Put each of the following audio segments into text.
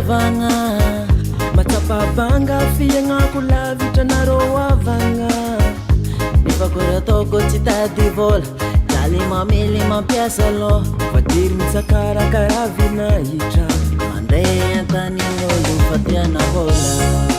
avagna matsapabanga fiagnako lavitranarô avagna nefa koa ataoko tsy tady vola daly mamely mampiasa loha fadiry mitsakarakara vinahitra mandeha antanin'olo fatiana vola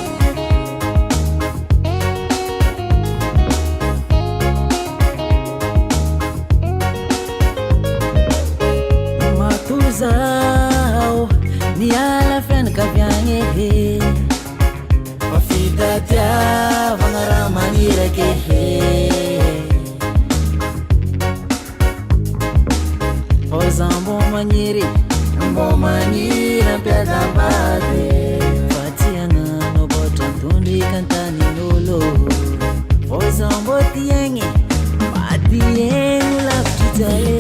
zao niala fianakaviagny he mafitatiavagna raha maniraky he oza mbô magniry ampiadambady fa tsy agnano boatra tondrika antanin'olo oza mbô tiagny matiegno lavitry jale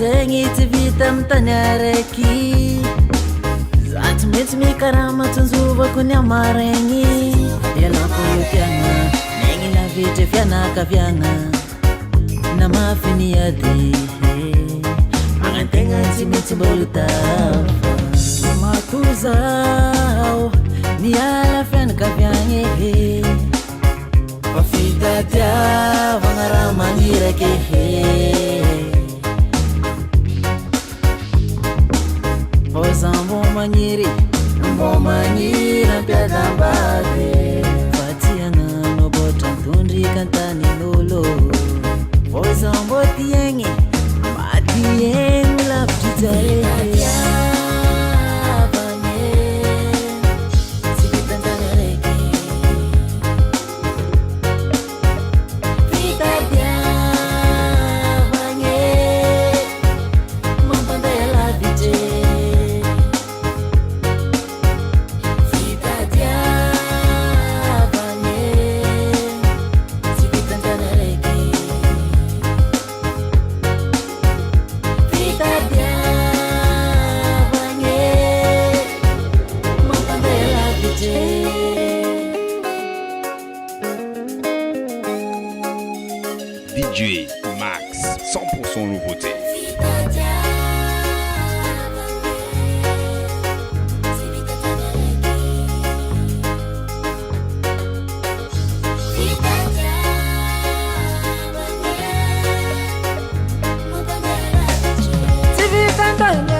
zegny tsy vita am'tany araiky za tsy maintsy mikarama tsanjovako ny amaregny ialako io fiagna megny lavitry fianakaviagna na mafy ny ady magnategna tsy maintsy mbôlo tafa mato zao niala fianakaviagny fa fitatiavagna raha maniraky oza mbô magniry ampiadambady fa tsy agnano boatra tondrika antanin'olo oza mbô tiagny matiegno lavitry jare DJ Max, 100% nouveauté. Si vita